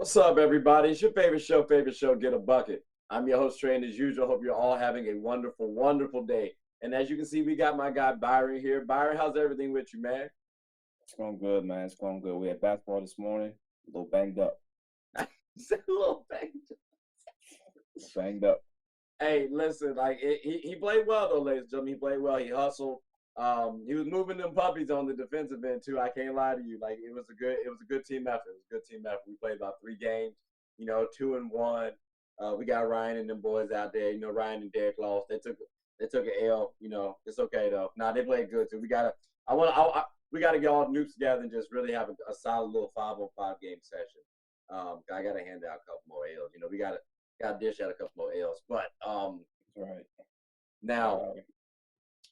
What's up, everybody? It's your favorite show, Get a Bucket. I'm your host, Trey, and as usual, hope you're all having a wonderful, wonderful day. And as you can see, we got my guy Byron here. Byron, how's everything with you, man? It's going good, man. It's going good. We had basketball this morning. A little banged up. A little bang. Banged up. Hey, listen, he played well though, ladies and gentlemen. He played well. He hustled. He was moving them puppies on the defensive end too. I can't lie to you. Like it was a good team effort. It was a good team effort. We played about 3 games, 2-1. We got Ryan and them boys out there. Ryan and Derek lost. They took an L. It's okay though. Nah, they played good too. We gotta get all the noobs together and just really have a solid little 5-on-5 game session. I gotta hand out a couple more L's. We gotta dish out a couple more L's. But That's right. now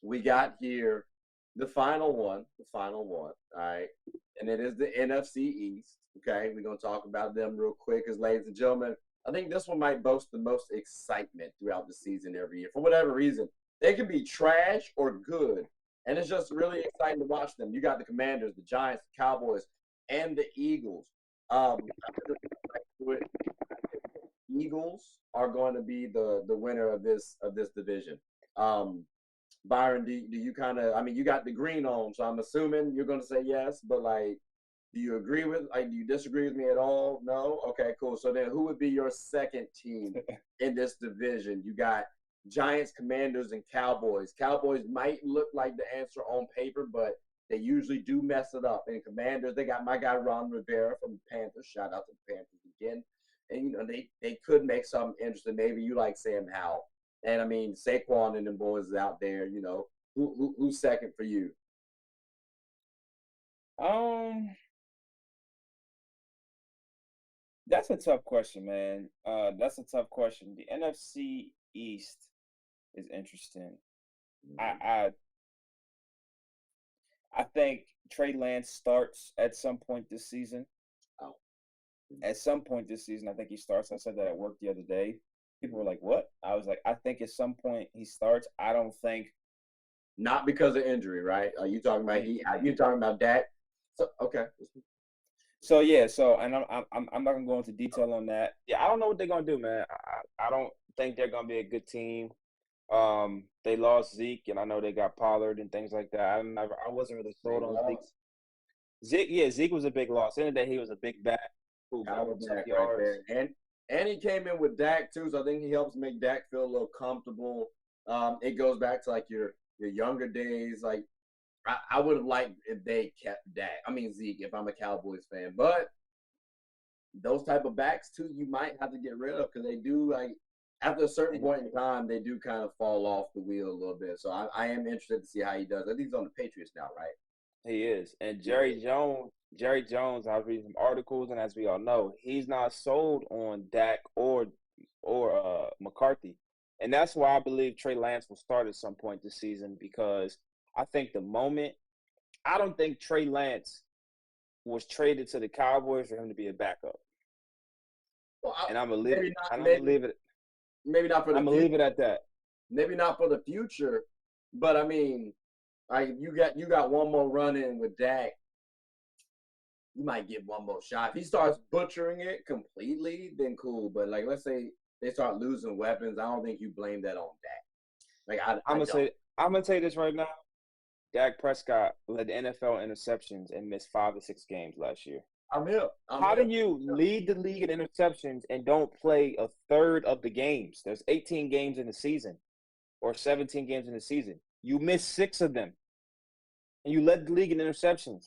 we got here the final one. All right, and it is the NFC East. Okay, we're gonna talk about them real quick, as ladies and gentlemen, I think this one might boast the most excitement throughout the season every year. For whatever reason, they can be trash or good, and it's just really exciting to watch them. You got the Commanders, the Giants, the Cowboys, and the Eagles. The Eagles are going to be the winner of this division. Byron, do you kind of? I mean, you got the green on, so I'm assuming you're going to say yes. But do you agree with? Do you disagree with me at all? No. Okay, cool. So then, who would be your second team in this division? You got Giants, Commanders, and Cowboys. Cowboys might look like the answer on paper, but they usually do mess it up. And Commanders, they got my guy Ron Rivera from the Panthers. Shout out to the Panthers again. And they could make something interesting. Maybe you like Sam Howell. And I mean, Saquon and them boys is out there. Who's second for you? That's a tough question, man. That's a tough question. The NFC East is interesting. I think Trey Lance starts at some point this season. Oh. At some point this season, I think he starts. I said that at work the other day. People were like, "What?" I was like, "I think at some point he starts. I don't think." Not because of injury, right? Are you talking about you talking about Dak? So okay. So yeah, and I'm not gonna go into detail on that. Yeah, I don't know what they're gonna do, man. I don't think they're gonna be a good team. They lost Zeke, and I know they got Pollard and things like that. I wasn't really sold on Zeke. Zeke was a big loss. In the day, he was a big back. Right there. And he came in with Dak too, so I think he helps make Dak feel a little comfortable. It goes back to your younger days. I would have liked if they kept Dak. I mean Zeke, if I'm a Cowboys fan. But those type of backs too, you might have to get rid of because they do after a certain point in time, they do kind of fall off the wheel a little bit. So I am interested to see how he does. I think he's on the Patriots now, right? He is. And Jerry Jones, I was reading some articles, and as we all know, he's not sold on Dak or McCarthy. And that's why I believe Trey Lance will start at some point this season, because I think I don't think Trey Lance was traded to the Cowboys for him to be a backup. Well, and I'm going to leave it. Maybe not for the future. I'm going to leave it at that. Maybe not for the future, but I mean, you got one more run in with Dak. You might get one more shot. If he starts butchering it completely, then cool. But let's say they start losing weapons, I don't think you blame that on Dak. I'm gonna say this right now. Dak Prescott led the NFL interceptions and missed 5 or 6 games last year. How do you lead the league in interceptions and don't play a third of the games? There's 18 games in the season, or 17 games in the season. You missed 6 of them, and you led the league in interceptions.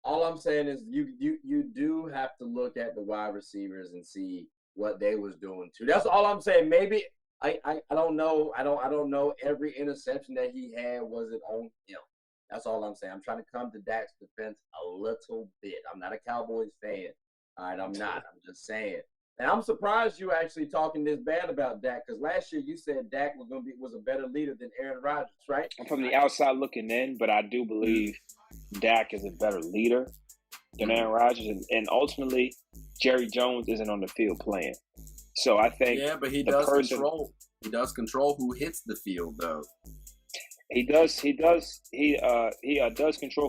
All I'm saying is you do have to look at the wide receivers and see what they was doing too. That's all I'm saying. Maybe I don't know. I don't know every interception that he had was it on him. That's all I'm saying. I'm trying to come to Dak's defense a little bit. I'm not a Cowboys fan. All right, I'm not. I'm just saying. And I'm surprised you actually talking this bad about Dak, because last year you said Dak was a better leader than Aaron Rodgers, right? I'm from the outside looking in, but I do believe Dak is a better leader than Aaron Rodgers, and ultimately Jerry Jones isn't on the field playing. So I think but he does control. He does control who hits the field, though. He does control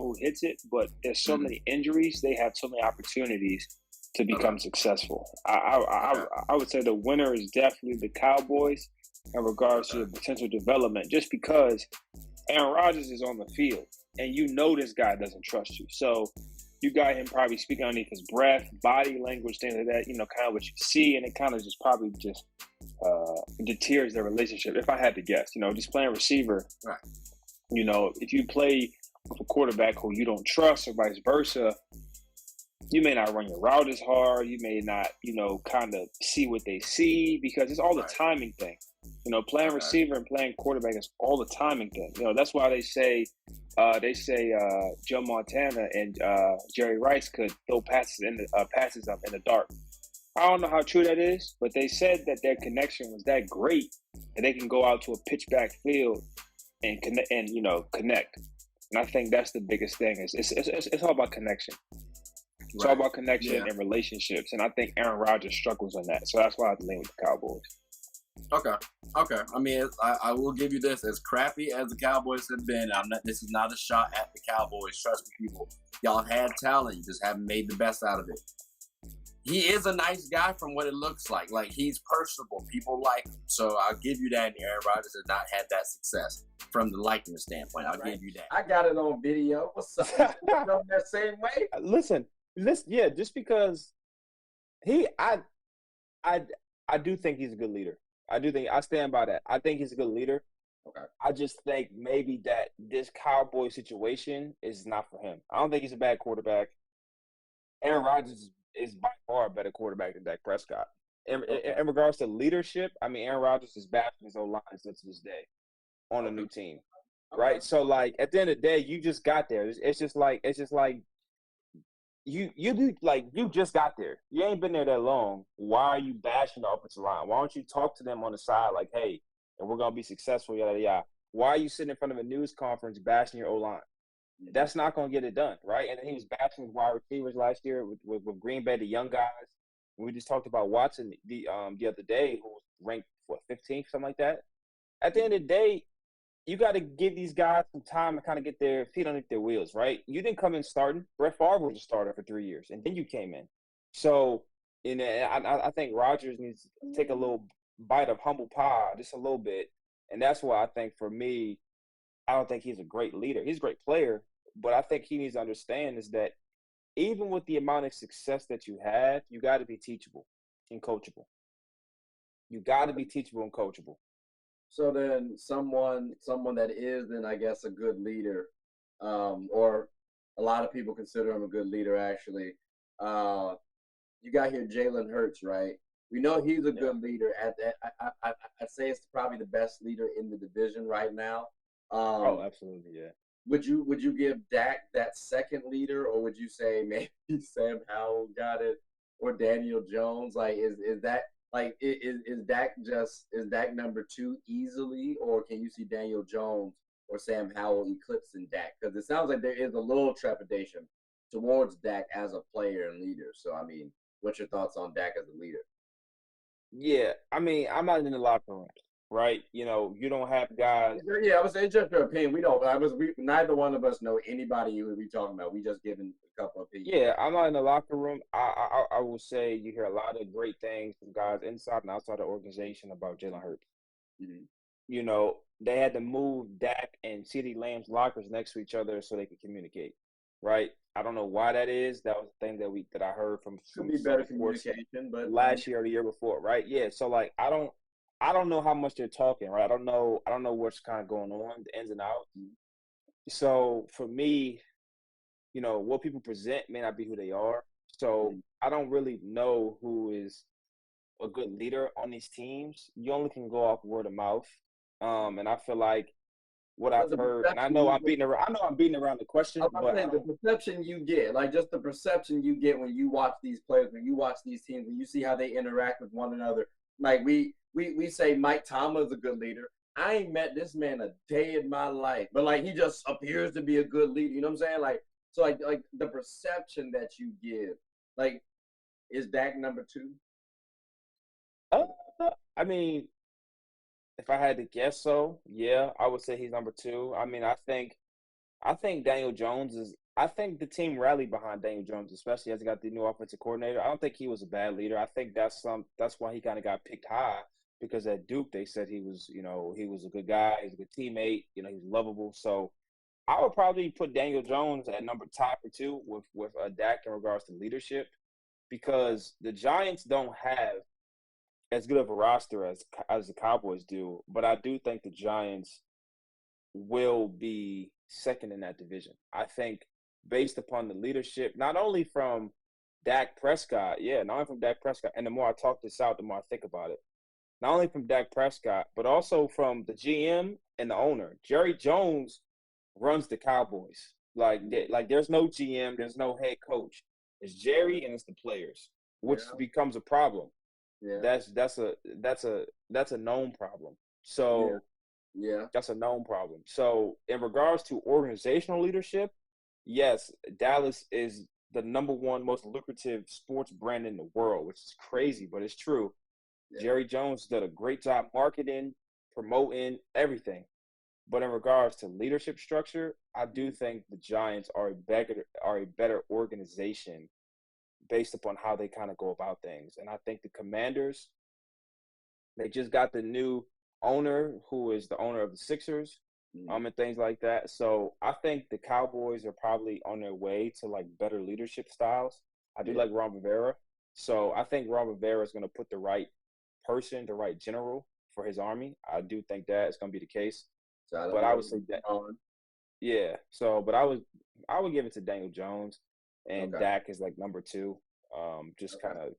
who hits it, but there's so many injuries. They have so many opportunities to become successful. I would say the winner is definitely the Cowboys in regards to the potential development, just because Aaron Rodgers is on the field and you know this guy doesn't trust you. So you got him probably speaking underneath his breath, body language, things like that, kind of what you see, and it kind of just probably just deters their relationship, if I had to guess. Just playing receiver, right. If you play with a quarterback who you don't trust or vice versa, you may not run your route as hard. You may not, kind of see what they see, because it's all the timing thing. Playing receiver and playing quarterback is all the timing thing. That's why they say Joe Montana and Jerry Rice could throw passes up in the dark. I don't know how true that is, but they said that their connection was that great that they can go out to a pitch black field and connect. And I think that's the biggest thing. It's all about connection. It's all about connection and relationships, and I think Aaron Rodgers struggles on that. So that's why I have to lean with the Cowboys. Okay. I mean, I will give you this. As crappy as the Cowboys have been, this is not a shot at the Cowboys. Trust me, people. Y'all had talent. You just haven't made the best out of it. He is a nice guy from what it looks like. Like, he's personable. People like him. So I'll give you that. And Aaron Rodgers has not had that success from the liking standpoint. I'll give you that. I got it on video. What's up? That same way? Listen, yeah, just because I do think he's a good leader. I stand by that. I think he's a good leader. Okay. I just think maybe that this Cowboy situation is not for him. I don't think he's a bad quarterback. Aaron Rodgers is by far a better quarterback than Dak Prescott. In regards to leadership, I mean, Aaron Rodgers is bashing his O-line since this day on a new team, right? So, like, at the end of the day, you just got there. It's just like you just got there. You ain't been there that long. Why are you bashing the offensive line? Why don't you talk to them on the side like, hey, and we're gonna be successful, yada yada. Why are you sitting in front of a news conference bashing your O-line? That's not gonna get it done, right? And then he was bashing his wide receivers last year with Green Bay, the young guys. And we just talked about Watson the other day, who was ranked 15th, something like that. At the end of the day, you got to give these guys some time to kind of get their feet underneath their wheels, right? You didn't come in starting. Brett Favre was a starter for 3 years, and then you came in. So, I think Rodgers needs to take a little bite of humble pie, just a little bit. And that's why I think, for me, I don't think he's a great leader. He's a great player, but I think he needs to understand is that even with the amount of success that you have, you got to be teachable and coachable. You got to be teachable and coachable. So then someone that is then, I guess, a good leader, or a lot of people consider him a good leader, actually. You got here Jalen Hurts, right? We know he's a good leader. I'd say it's probably the best leader in the division right now. Absolutely, yeah. Would you give Dak that second leader, or would you say maybe Sam Howell got it, or Daniel Jones? Like, is that like is Dak number 2 easily, or can you see Daniel Jones or Sam Howell eclipsing Dak? Because it sounds like there is a little trepidation towards Dak as a player and leader. So, I mean, what's your thoughts on Dak as a leader? Yeah, I mean, I'm not in the locker room, right? You don't have guys. Yeah, I was saying, just your opinion. Neither one of us know anybody you would be talking about. We just giving a couple of opinions. Yeah, I'm not in the locker room. I will say you hear a lot of great things from guys inside and outside the organization about Jalen Hurts. Mm-hmm. They had to move Dak and CeeDee Lamb's lockers next to each other so they could communicate, right? I don't know why that is. That was the thing that I heard from better communication, but last year or the year before, right? Yeah. So, like, I don't know how much they're talking, right? I don't know what's kind of going on, the ins and outs. So for me, what people present may not be who they are. So I don't really know who is a good leader on these teams. You only can go off word of mouth. And I feel like what I've heard, and I know I'm beating around the question, but the perception you get, like just the perception you get when you watch these players, when you watch these teams, when you see how they interact with one another. Like we say Mike Tomlin's a good leader. I ain't met this man a day in my life, but like he just appears to be a good leader. You know what I'm saying? Like, so like the perception that you give, like, is Dak number 2? I mean, if I had to guess, so yeah, I would say he's number 2. I mean, I think Daniel Jones I think the team rallied behind Daniel Jones, especially as he got the new offensive coordinator. I don't think he was a bad leader. I think that's why he kind of got picked high, because at Duke they said he was, he was a good guy, he's a good teammate, he's lovable. So I would probably put Daniel Jones at number top or two with Dak in regards to leadership, because the Giants don't have as good of a roster as the Cowboys do, but I do think the Giants will be second in that division. I think based upon the leadership, not only from Dak Prescott, and the more I talk this out, the more I think about it. Not only from Dak Prescott, but also from the GM and the owner. Jerry Jones runs the Cowboys. Like there's no GM, there's no head coach. It's Jerry and it's the players, which becomes a problem. Yeah. That's a known problem. So that's a known problem. So in regards to organizational leadership, yes, Dallas is the number one most lucrative sports brand in the world, which is crazy, but it's true. Yeah. Jerry Jones did a great job marketing, promoting, everything. But in regards to leadership structure, I do think the Giants are a better organization based upon how they kind of go about things. And I think the Commanders, they just got the new owner who is the owner of the Sixers, and things like that. So I think the Cowboys are probably on their way to like better leadership styles. I do like Ron Rivera. So I think Ron Rivera is going to put the right person, the right general for his army. I do think that is going to be the case. But I would say that, but I would give it to Daniel Jones, and Dak is like number two. Just kind of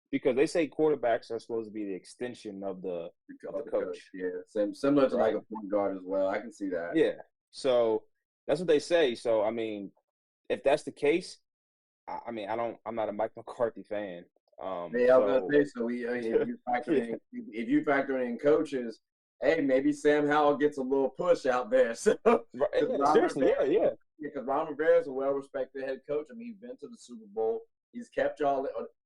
because they say quarterbacks are supposed to be the extension of the coach. Yeah, similar to like a point guard as well. I can see that. Yeah, so that's what they say. So I mean, if that's the case, I'm not a Mike McCarthy fan. I was gonna say, if you factor in coaches, hey, maybe Sam Howell gets a little push out there. So seriously, because Ron Rivera is a well-respected head coach. I mean, he's been to the Super Bowl. He's kept y'all,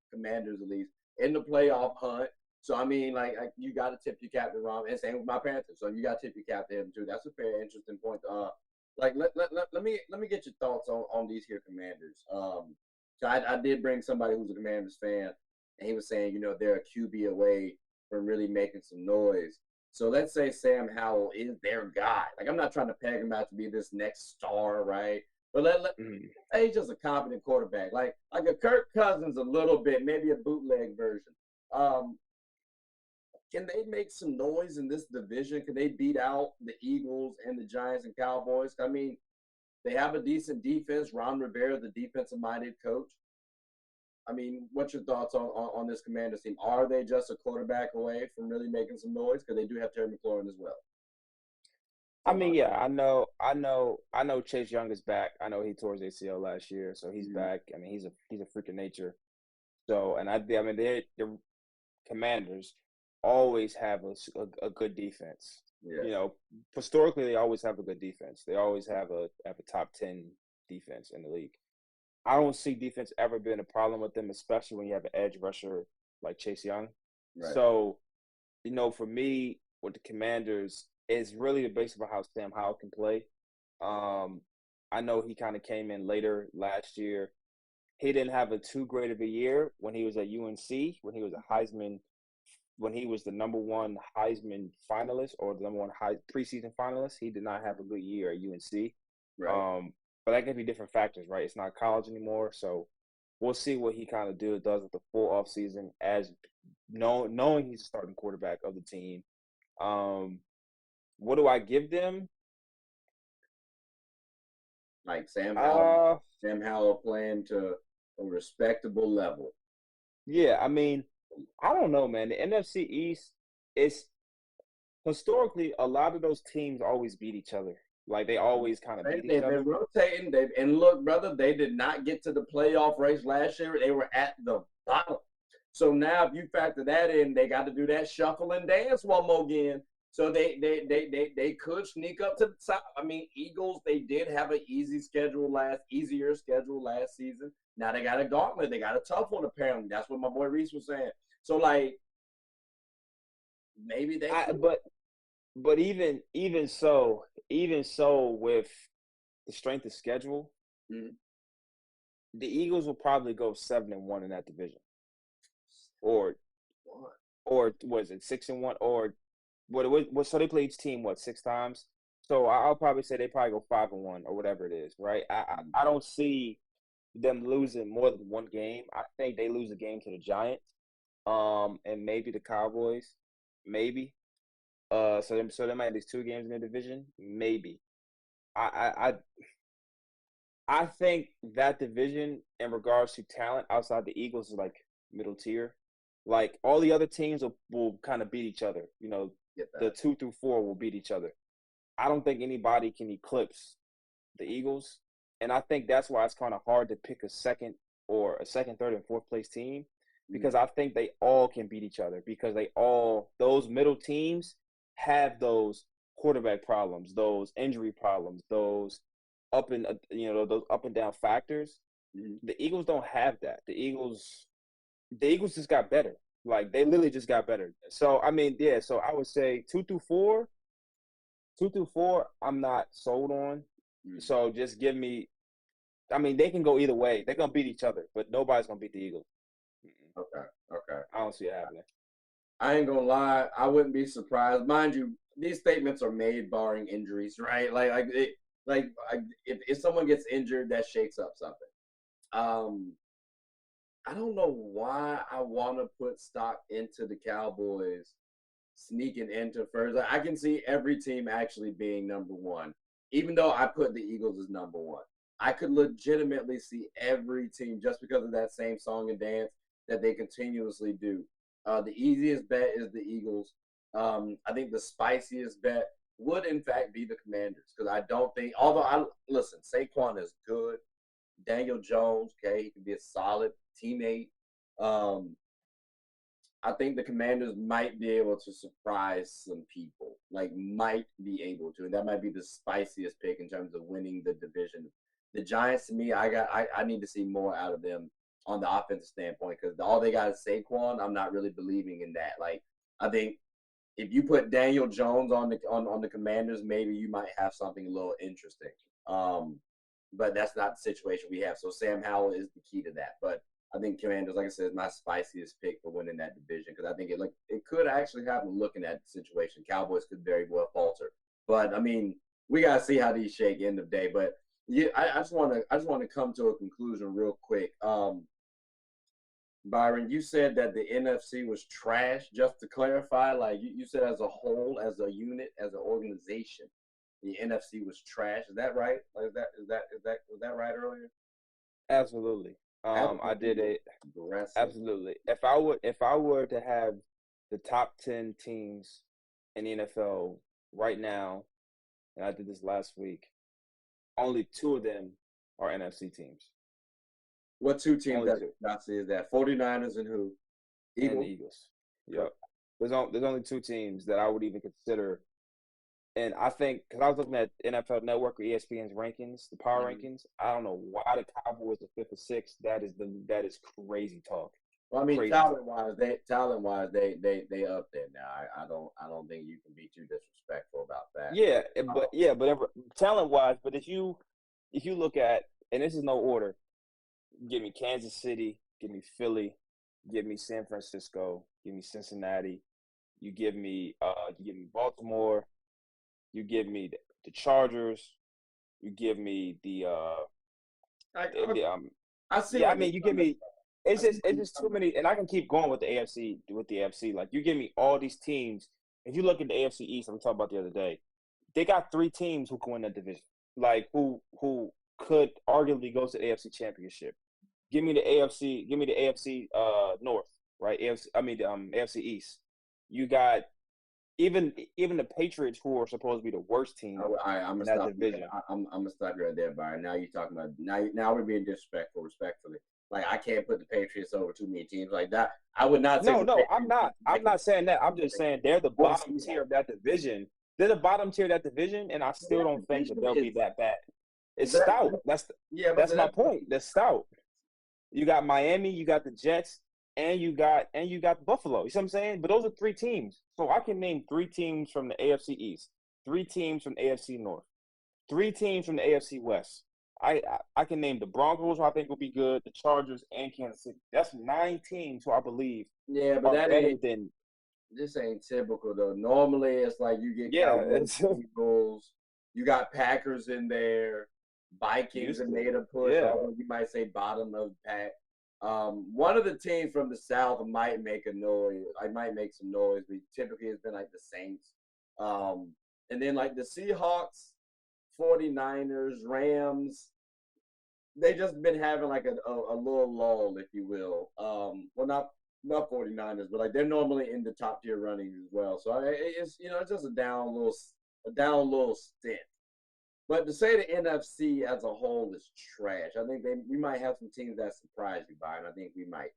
Commanders at least, in the playoff hunt. So I mean, like you got to tip your cap to Ron, and same with my Panthers. So you got to tip your cap to him too. That's a very interesting point. Let me get your thoughts on these here Commanders. So I did bring somebody who's a Commanders fan, and he was saying, they're a QB away from really making some noise. So let's say Sam Howell is their guy. Like, I'm not trying to peg him out to be this next star, right? But he's just a competent quarterback, like a Kirk Cousins a little bit, maybe a bootleg version. Can they make some noise in this division? Can they beat out the Eagles and the Giants and Cowboys? I mean, they have a decent defense. Ron Rivera, the defensive-minded coach. I mean, what's your thoughts on this Commanders team? Are they just a quarterback away from really making some noise? Because they do have Terry McLaurin as well. I mean, yeah, I know Chase Young is back. I know he tore his ACL last year, so he's back. I mean, he's a freak of nature. So, and the Commanders always have a good defense. Yeah. Historically, they always have a good defense. They always have a top 10 defense in the league. I don't see defense ever being a problem with them, especially when you have an edge rusher like Chase Young. Right. So, for me, with the Commanders, it's really based on how Sam Howell can play. I know he kind of came in later last year. He didn't have a too great of a year when he was at UNC, when he was the number one Heisman finalist or the number one preseason finalist. He did not have a good year at UNC. Right. But that can be different factors, right? It's not college anymore, so we'll see what he kind of does with the full offseason as knowing he's a starting quarterback of the team. What do I give them? Like Sam Howell playing to a respectable level. Yeah, I mean, I don't know, man. The NFC East is historically a lot of those teams always beat each other. Like they always kind of beat each other. They've been rotating. And look, brother, they did not get to the playoff race last year. They were at the bottom. So now, if you factor that in, they got to do that shuffle and dance one more again. So they could sneak up to the top. I mean, Eagles, they did have an easier schedule last season. Now they got a gauntlet. They got a tough one apparently. That's what my boy Reese was saying. So like, maybe they. But even so, with the strength of schedule, Mhm. The Eagles will probably go 7-1 in that division, or was it 6-1, or what? So they play each team 6 times. So I'll probably say they probably go 5-1 or whatever it is, right? I don't see them losing more than one game. I think they lose a game to the Giants, and maybe the Cowboys, maybe. So they might have these 2 games in the division, maybe. I think that division, in regards to talent outside the Eagles, is like middle tier. Like all the other teams will kind of beat each other. You know, the 2 through 4 will beat each other. I don't think anybody can eclipse the Eagles, and I think that's why it's kind of hard to pick a second, third, and fourth place team, because I think they all can beat each other, because those middle teams have those quarterback problems, those injury problems, those those up and down factors. The Eagles don't have that. The Eagles just got better. Like they literally just got better. So I mean, yeah. So I would say 2 through 4. 2 through 4, I'm not sold on. So just give me. I mean, they can go either way. They're gonna beat each other, but nobody's gonna beat the Eagles. Okay. I don't see it happening. I ain't gonna lie. I wouldn't be surprised. Mind you, these statements are made barring injuries, right? If someone gets injured, that shakes up something. I don't know why I want to put stock into the Cowboys sneaking into first. I can see every team actually being number one, even though I put the Eagles as number one. I could legitimately see every team, just because of that same song and dance that they continuously do. The easiest bet is the Eagles. I think the spiciest bet would, in fact, be the Commanders, because I don't think, listen, Saquon is good. Daniel Jones, okay, he can be a solid teammate. I think the Commanders might be able to surprise some people, might be able to. And that might be the spiciest pick in terms of winning the division. The Giants, to me, I need to see more out of them on the offensive standpoint, because all they got is Saquon. I'm not really believing in that. I think if you put Daniel Jones on the Commanders, maybe you might have something a little interesting. But that's not the situation we have. So Sam Howell is the key to that. But I think Commanders, like I said, is my spiciest pick for winning that division, because I think it could actually happen looking at the situation. Cowboys could very well falter. But I mean, we gotta see how these shake end of day. But yeah, I just want to come to a conclusion real quick. Byron, you said that the NFC was trash. Just to clarify, you said as a whole, as a unit, as an organization, the NFC was trash. Is that right? Was that right earlier? Absolutely. I did it. Absolutely. If I were to have the top 10 teams in the NFL right now, and I did this last week, only 2 of them are NFC teams. What 2 teams that is that? 49ers and who? Eagles? And the Eagles. Yep. There's only 2 teams that I would even consider. And I think, because I was looking at NFL Network or ESPN's rankings, the power rankings, I don't know why the Cowboys are 5th or 6th. That is crazy talk. Well, I mean, talent wise, they up there now. I don't think you can be too disrespectful about that. But talent wise, but if you look at, and this is no order, give me Kansas City, give me Philly, give me San Francisco, give me Cincinnati, you give me Baltimore. You give me the Chargers. You give me the I see. Yeah, I mean, you give me. It's just too many, and I can keep going with the AFC. Like, you give me all these teams. If you look at the AFC East, I'm talking about the other day, they got 3 teams who can win that division. Like, who could arguably go to the AFC Championship. Give me the AFC. Give me the AFC North, right? AFC East. You got. Even the Patriots, who are supposed to be the worst team in that division. I'm gonna stop you right there, Byron. Now you're talking about now we're being disrespectful. Respectfully, I can't put the Patriots over too many teams like that. I would not. No, I'm not. I'm not saying that. I'm just saying they're the bottom tier of that division. They're the bottom tier of that division, and I still don't think that they'll be that bad. It's stout. That's my point. They're stout. You got Miami, you got the Jets. And you got Buffalo. You see what I'm saying? But those are 3 teams. So I can name 3 teams from the AFC East, 3 teams from the AFC North, 3 teams from the AFC West. I can name the Broncos, who I think will be good, the Chargers, and Kansas City. That's 9 teams who I believe Yeah, but are that better ain't than this ain't typical though. Normally it's like you get yeah. Cowboys, It's Eagles, you got Packers in there, Vikings used have to made a push, yeah. although you might say bottom of the pack. One of the teams from the South might make a noise. I might make some noise, but typically it's been like the Saints. And then like the Seahawks, 49ers, Rams, they just been having like a little lull, if you will. Well, not 49ers, but like they're normally in the top tier runnings as well. So it's it's just a down little stint. But to say the NFC as a whole is trash, I think we might have some teams that surprise you, Byron. I think we might,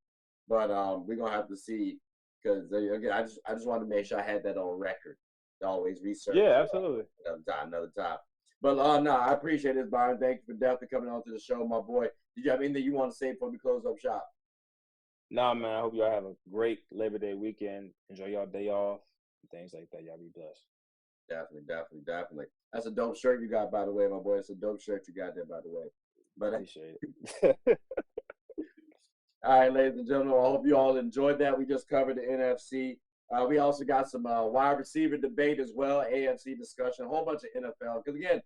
but we're gonna have to see because again, I just wanted to make sure I had that on record. To always research. Yeah, absolutely. Another time. But no, I appreciate this, Byron. Thank you for definitely coming on to the show, my boy. Did you have anything you want to say before we close up shop? Nah, man. I hope y'all have a great Labor Day weekend. Enjoy y'all day off and things like that. Y'all be blessed. Definitely. That's a dope shirt you got, by the way, my boy. It's a dope shirt you got there, by the way. But Appreciate it. all right, ladies and gentlemen, I hope you all enjoyed that. We just covered the NFC. We also got some wide receiver debate as well, AFC discussion, a whole bunch of NFL. Because again,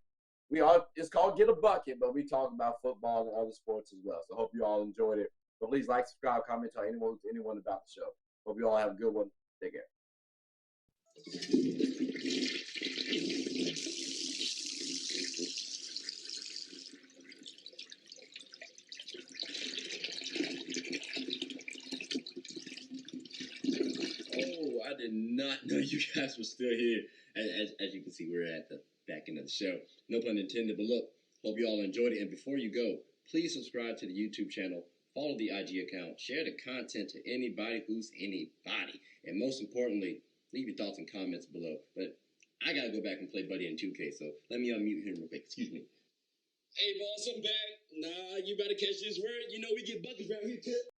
it's called Get a Bucket, but we talk about football and other sports as well. So I hope you all enjoyed it. But please like, subscribe, comment, tell anyone about the show. Hope you all have a good one. Take care. Oh, I did not know you guys were still here. As you can see, we're at the back end of the show. No pun intended, but look, hope you all enjoyed it. And before you go, please subscribe to the YouTube channel, follow the IG account, share the content to anybody who's anybody. And most importantly, leave your thoughts and comments below. But I got to go back and play Buddy in 2K, so let me unmute him real quick. Excuse me. Hey, boss, I'm back. Nah, you better catch this word. You know we get buckets around here, too.